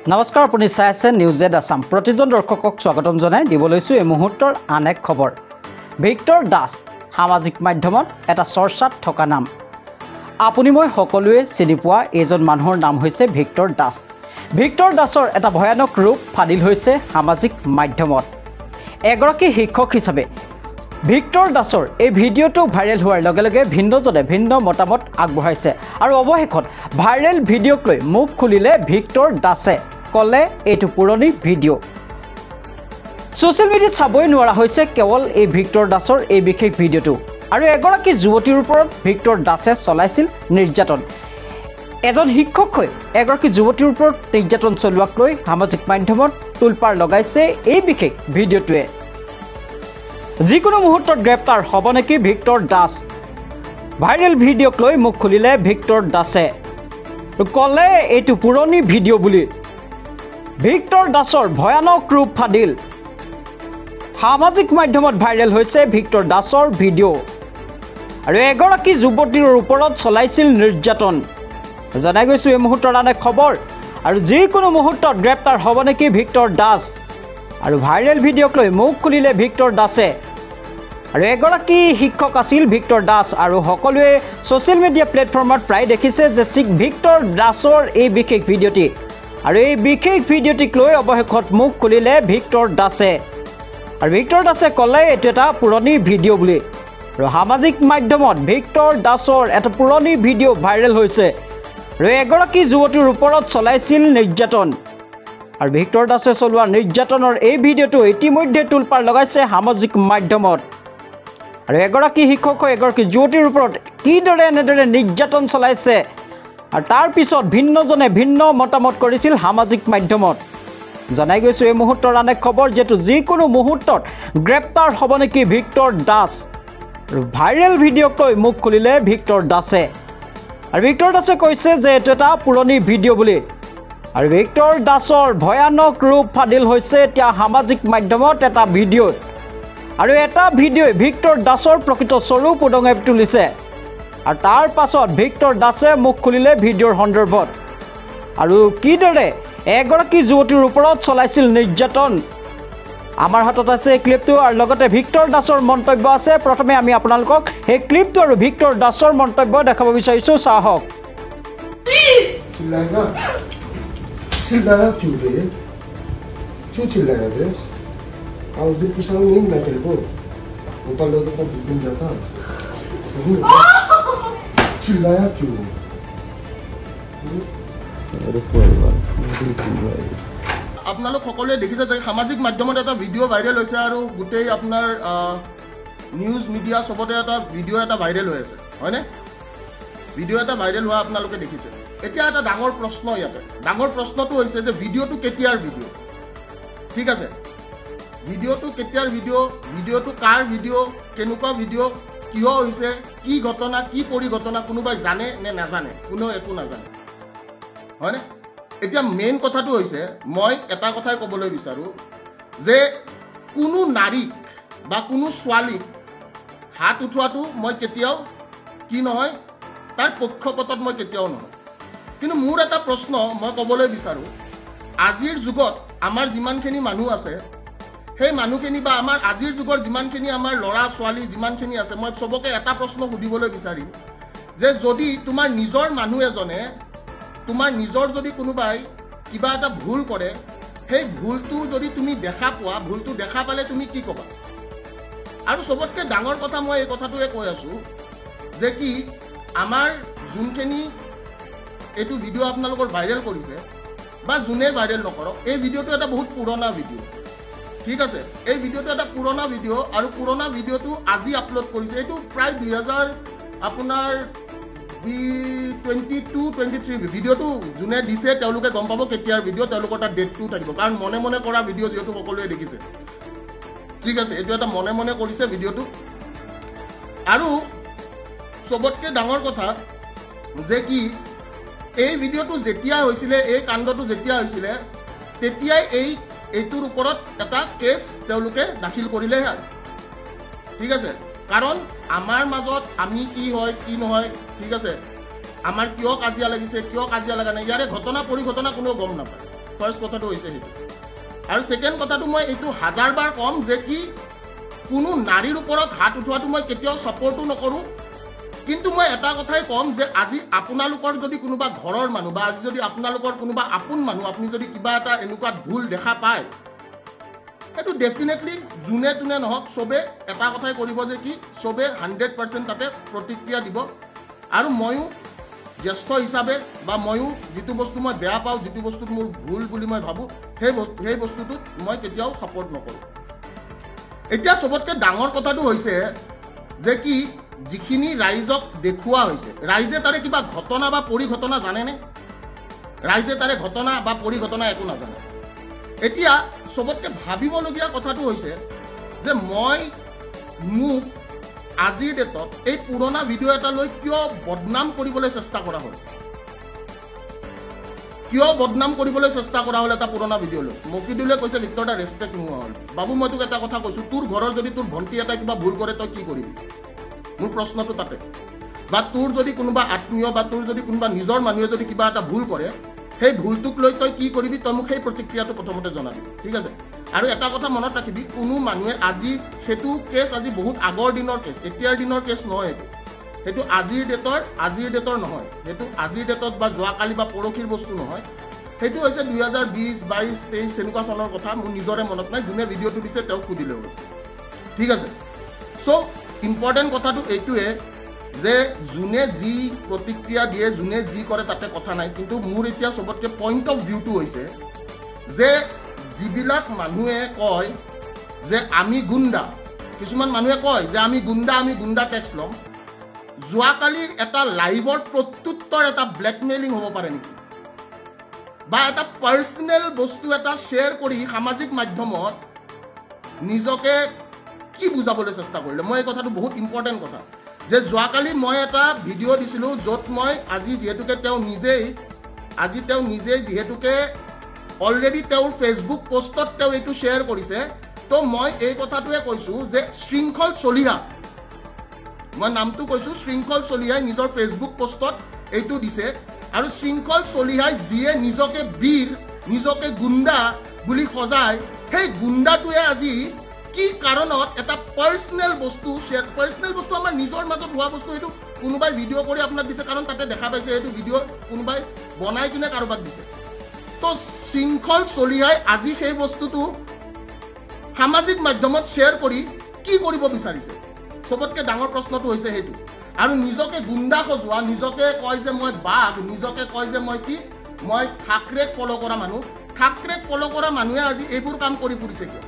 নমস্কাৰ, আপুনি চাই আছে নিউজ জেড আছাম। প্ৰতিজন দৰ্শকক স্বাগতম জনাই দিব লৈছোঁ এই মুহূৰ্তৰ আন এক খবৰ। ভিক্টৰ দাস সামাজিক মাধ্যমত এটা চৰ্চাত থকা নাম। আপুনি মই সকলোৱে চিনি পোৱা এইজন মানুহৰ নাম হৈছে ভিক্টৰ দাস। ভিক্টৰ দাসৰ এটা ভয়ানক ৰূপ ফাদিল হৈছে সামাজিক মাধ্যমত। এগৰাকী শিক্ষক হিচাপে ভিক্টৰ দাসৰ এই ভিডিঅ'টো ভাইৰেল হোৱাৰ লগে লগে ভিন্নজনে ভিন্ন মতামত আগবঢ়াইছে আৰু অৱশেষত ভাইৰেল ভিডিঅ'ক লৈ মুখ খুলিলে ভিক্টৰ দাসে। ক'লে এইটো পুৰণি ভিডিঅ'। ছ'চিয়েল মিডিয়াত চাবই নোৱাৰা হৈছে কেৱল এই ভিক্টৰ দাসৰ এই বিশেষ ভিডিঅ'টো। আৰু এগৰাকী যুৱতীৰ ওপৰত ভিক্টৰ দাসে চলাইছিল নিৰ্যাতন। এজন শিক্ষক হৈ এগৰাকী যুৱতীৰ ওপৰত নিৰ্যাতন চলোৱাক লৈ সামাজিক মাধ্যমত তোলপাৰ লগাইছে এই বিশেষ ভিডিঅ'টোৱে। যিকোনো মুহূৰ্তত গ্ৰেপ্তাৰ হ'ব নেকি ভিক্টৰ দাস? ভাইৰেল ভিডিঅ'ক লৈ মুখ খুলিলে ভিক্টৰ দাসে। ক'লে এইটো পুৰণি ভিডিঅ' বুলি। ভিক্টৰ দাসৰ ভয়ানক ৰূপ ফাদিল। সামাজিক মাধ্যমত ভাইৰেল হৈছে ভিক্টৰ দাসৰ ভিডিঅ'। আৰু এগৰাকী যুৱতীৰ ওপৰত চলাইছিল নিৰ্যাতন। জনাই গৈছোঁ এই মুহূৰ্তৰ আন এক খবৰ। আৰু যিকোনো মুহূৰ্তত গ্ৰেপ্তাৰ হ'ব নেকি ভিক্টৰ দাস? আৰু ভাইৰেল ভিডিঅ'ক লৈ মুখ খুলিলে ভিক্টৰ দাসে। আৰু এগৰাকী শিক্ষক আছিল ভিক্টৰ দাস। আৰু সকলোৱে ছ'চিয়েল মিডিয়া প্লেটফৰ্মত প্ৰায় দেখিছে যে ভিক্টৰ দাসৰ এই বিশেষ ভিডিঅ'টি। আৰু এই বিশেষ ভিডিঅ'টিক লৈ অৱশেষত মুখ খুলিলে ভিক্টৰ দাসে। আৰু ভিক্টৰ দাসে ক'লে এইটো এটা পুৰণি ভিডিঅ' বুলি। আৰু সামাজিক মাধ্যমত ভিক্টৰ দাসৰ এটা পুৰণি ভিডিঅ' ভাইৰেল হৈছে। আৰু এগৰাকী যুৱতীৰ ওপৰত চলাইছিল নিৰ্যাতন। আৰু ভিক্টৰ দাসে চলোৱা নিৰ্যাতনৰ এই ভিডিঅ'টো ইতিমধ্যে তোলপাৰ লগাইছে সামাজিক মাধ্যমত। আৰু এগৰাকী শিক্ষক হৈ এগৰাকী যুৱতীৰ ওপৰত কিদৰে এনেদৰে নিৰ্যাতন চলাইছে আৰু তাৰ পিছত ভিন্নজনে ভিন্ন মতামত কৰিছিল সামাজিক মাধ্যমত। জনাই গৈছোঁ এই মুহূৰ্তৰ আন এক খবৰ, যিহেতু যিকোনো মুহূৰ্তত গ্ৰেপ্তাৰ হ'ব নেকি ভিক্টৰ দাস? আৰু ভাইৰেল ভিডিঅ'ক লৈ মুখ খুলিলে ভিক্টৰ দাসে। আৰু ভিক্টৰ দাসে কৈছে যে এইটো এটা পুৰণি ভিডিঅ' বুলি। আৰু ভিক্টৰ দাসৰ ভয়ানক ৰূপ ফাদিল হৈছে এতিয়া সামাজিক মাধ্যমত এটা ভিডিঅ'ত। আৰু এটা ভিডিঅ'ই ভিক্টৰ দাসৰ প্ৰকৃত স্বৰূপ উদঙাই তুলিছে। আৰু তাৰ পাছত ভিক্টৰ দাসে মুখ খুলিলে ভিডিঅ'ৰ সন্দৰ্ভত। আৰু কিদৰে এগৰাকী যুৱতীৰ ওপৰত চলাইছিল নিৰ্যাতন। আমাৰ হাতত আছে এই ক্লিপটো আৰু লগতে ভিক্টৰ দাসৰ মন্তব্য আছে। প্ৰথমে আমি আপোনালোকক সেই ক্লিপটো আৰু ভিক্টৰ দাসৰ মন্তব্য দেখাব বিচাৰিছোঁ, চাওক। चिल्लाया क्यों बे? क्यों चिल्लाया बे? उस दिन पूछा नहीं मैं तेरे को गोपाल लोग के साथ जिस दिन जाता चिल्लाया क्यों? আপোনালোক সকলোৱে দেখিছে যে সামাজিক মাধ্যমত এটা ভিডিঅ' ভাইৰেল হৈছে আৰু গোটেই আপোনাৰ নিউজ মিডিয়া চবতে এটা ভিডিঅ' এটা ভাইৰেল হৈ আছে, হয়নে? ভিডিঅ' এটা ভাইৰেল হোৱা আপোনালোকে দেখিছে। এতিয়া এটা ডাঙৰ প্ৰশ্ন ইয়াতে। ডাঙৰ প্ৰশ্নটো হৈছে যে ভিডিঅ'টো কেতিয়াৰ ভিডিঅ'? ঠিক আছে, ভিডিঅ'টো কেতিয়াৰ ভিডিঅ'? ভিডিঅ'টো কাৰ ভিডিঅ'? কেনেকুৱা ভিডিঅ'? কিয় হৈছে? কি ঘটনা, কি পৰিঘটনা কোনোবাই জানে নে নাজানে? কোনেও একো নাজানে, হয়নে? এতিয়া মেইন কথাটো হৈছে, মই এটা কথাই ক'বলৈ বিচাৰোঁ যে কোনো নাৰীক বা কোনো ছোৱালীক হাত উঠোৱাটো মই কেতিয়াও কি নহয়, তাৰ পক্ষপাতত মই কেতিয়াও নহয়। কিন্তু মোৰ এটা প্ৰশ্ন মই ক'বলৈ বিচাৰোঁ, আজিৰ যুগত আমাৰ যিমানখিনি মানুহ আছে, সেই মানুহখিনি বা আমাৰ আজিৰ যুগৰ যিমানখিনি আমাৰ ল'ৰা ছোৱালী যিমানখিনি আছে, মই চবকে এটা প্ৰশ্ন সুধিবলৈ বিচাৰিম যে যদি তোমাৰ নিজৰ মানুহ এজনে, তোমাৰ নিজৰ যদি কোনোবাই কিবা এটা ভুল কৰে, সেই ভুলটো যদি তুমি দেখা পোৱা, ভুলটো দেখা পালে তুমি কি ক'বা? আৰু চবতকৈ ডাঙৰ কথা মই এই কথাটোৱে কৈ আছোঁ যে কি আমাৰ যোনখিনি এইটো ভিডিঅ' আপোনালোকৰ ভাইৰেল কৰিছে বা যোনে ভাইৰেল নকৰক, এই ভিডিঅ'টো এটা বহুত পুৰণা ভিডিঅ'। ঠিক আছে, এই ভিডিঅ'টো এটা পুৰণা ভিডিঅ' আৰু পুৰণা ভিডিঅ'টো আজি আপলোড কৰিছে। এইটো প্ৰায় 2022-23 ভিডিঅ'টো যোনে দিছে তেওঁলোকে গম পাব কেতিয়াৰ ভিডিঅ', তেওঁলোকৰ তাত ডেটটো থাকিব, কাৰণ মনে মনে কৰা ভিডিঅ' যিহেতু সকলোৱে দেখিছে। ঠিক আছে, এইটো এটা মনে মনে কৰিছে ভিডিঅ'টো। আৰু চবতকৈ ডাঙৰ কথা যে কি এই ভিডিঅ'টো যেতিয়া হৈছিলে, এই কাণ্ডটো যেতিয়া হৈছিলে, তেতিয়াই এইটোৰ ওপৰত এটা কেছ তেওঁলোকে দাখিল কৰিলে। ঠিক আছে, কাৰণ আমাৰ মাজত আমি কি হয় কি নহয়, ঠিক আছে, আমাৰ কিয় কাজিয়া লাগিছে, কিয় কাজিয়া লগা নাই, ইয়াৰে ঘটনা পৰিঘটনা কোনেও গম নাপায়। ফাৰ্ষ্ট কথাটো হৈছে সেইটো আৰু ছেকেণ্ড কথাটো মই এইটো হাজাৰবাৰ ক'ম যে কি কোনো নাৰীৰ ওপৰত হাত উঠোৱাটো মই কেতিয়াও ছাপৰ্টো নকৰোঁ কিন্তু মই এটা কথাই ক'ম যে আজি আপোনালোকৰ যদি কোনোবা ঘৰৰ মানুহ বা আজি যদি আপোনালোকৰ কোনোবা আপোন মানুহ আপুনি যদি কিবা এটা এনেকুৱা ভুল দেখা পায় সেইটো ডেফিনেটলি যোনে তোনে নহওক চবে এটা কথাই কৰিব যে কি চবে 100% তাতে প্ৰতিক্ৰিয়া দিব আৰু ময়ো জ্যেষ্ঠ হিচাপে বা ময়ো যিটো বস্তু মই বেয়া পাওঁ যিটো বস্তুত মোৰ ভুল বুলি মই ভাবোঁ সেই বস্তুটোত মই কেতিয়াও ছাপৰ্ট নকৰোঁ এতিয়া চবতকৈ ডাঙৰ কথাটো হৈছে যে কি যিখিনি ৰাইজক দেখুওৱা হৈছে ৰাইজে তাৰে কিবা ঘটনা বা পৰিঘটনা জানেনে ৰাইজে তাৰে ঘটনা বা পৰিঘটনা একো নাজানে এতিয়া চবতকৈ ভাবিবলগীয়া কথাটো হৈছে যে মই মোক আজিৰ ডেটত এই পুৰণা ভিডিঅ' এটা লৈ কিয় বদনাম কৰিবলৈ চেষ্টা কৰা হ'ল কিয় বদনাম কৰিবলৈ চেষ্টা কৰা হ'ল এটা পুৰণা ভিডিঅ' লৈ মফিদুলে কৈছে ভিক্টৰ দা ৰেছপেক্ট নোহোৱা হ'ল বাবু মই তোক এটা কথা কৈছোঁ তোৰ ঘৰৰ যদি তোৰ ভণ্টি এটা কিবা ভুল কৰে তই কি কৰিবি মোৰ প্ৰশ্নটো তাতে বা তোৰ যদি কোনোবা আত্মীয় বা তোৰ যদি কোনোবা নিজৰ মানুহে যদি কিবা এটা ভুল কৰে সেই ভুলটোক লৈ তই কি কৰিবি তই মোক সেই প্ৰতিক্ৰিয়াটো প্ৰথমতে জনাবি ঠিক আছে আৰু এটা কথা মনত ৰাখিবি কোনো মানুহে আজি সেইটো কেছ আজি বহুত আগৰ দিনৰ কেছ এতিয়াৰ দিনৰ কেছ নহয় সেইটো আজিৰ ডেটৰ নহয় সেইটো আজিৰ ডেটত বা যোৱাকালি বা পৰহিৰ বস্তু নহয় সেইটো হৈছে 2020 22 23 এনেকুৱা চনৰ কথা মোৰ নিজৰে মনত নাই যোনে ভিডিঅ'টো দিছে তেওঁক সুধিলে হ'ল ঠিক আছে চ' ইম্পৰ্টেণ্ট কথাটো এইটোৱে যে যোনে যি প্ৰতিক্ৰিয়া দিয়ে যোনে যি কৰে তাতে কথা নাই কিন্তু মোৰ এতিয়া চবতকৈ পইণ্ট অফ ভিউটো হৈছে যে যিবিলাক মানুহে কয় যে আমি গুণ্ডা কিছুমান মানুহে কয় যে আমি গুণ্ডা টেক্স ল'ম যোৱাকালিৰ এটা লাইভৰ প্ৰত্যুত্তৰ এটা ব্লেকমেইলিং হ'ব পাৰে নেকি বা এটা পাৰ্চনেল বস্তু এটা শ্বেয়াৰ কৰি সামাজিক মাধ্যমত নিজকে কি বুজাবলৈ চেষ্টা কৰিলে মই এই কথাটো বহুত ইম্পৰ্টেণ্ট কথা যে যোৱাকালি মই এটা ভিডিঅ' দিছিলোঁ য'ত মই আজি যিহেতুকে তেওঁ নিজেই যিহেতুকে অলৰেডি তেওঁৰ ফেচবুক পষ্টত তেওঁ এইটো শ্বেয়াৰ কৰিছে তো মই এই কথাটোৱে কৈছোঁ যে শৃংখল চলিহা মই নামটো কৈছোঁ শৃংখল চলিহাই নিজৰ ফেচবুক পষ্টত এইটো দিছে আৰু শৃংখল চলিহাই যিয়ে নিজকে বীৰ নিজকে গুণ্ডা বুলি সজায় সেই গুণ্ডাটোৱে আজি কি কাৰণত এটা পাৰ্চনেল বস্তু আমাৰ নিজৰ মাজত হোৱা বস্তু এইটো কোনোবাই ভিডিঅ' কৰি আপোনাক দিছে কাৰণ তাতে দেখা পাইছে এইটো ভিডিঅ' কোনোবাই বনাই কিনে কাৰোবাক দিছে তো শৃংখল চলিহাই আজি সেই বস্তুটো সামাজিক মাধ্যমত শ্বেয়াৰ কৰি কি কৰিব বিচাৰিছে চবতকৈ ডাঙৰ প্ৰশ্নটো হৈছে সেইটো আৰু নিজকে গুণ্ডা সজোৱা নিজকে কয় যে মই বাঘ নিজকে কয় যে মই থাকৰেক ফ'ল' কৰা মানুহে আজি এইবোৰ কাম কৰি ফুৰিছে কিয়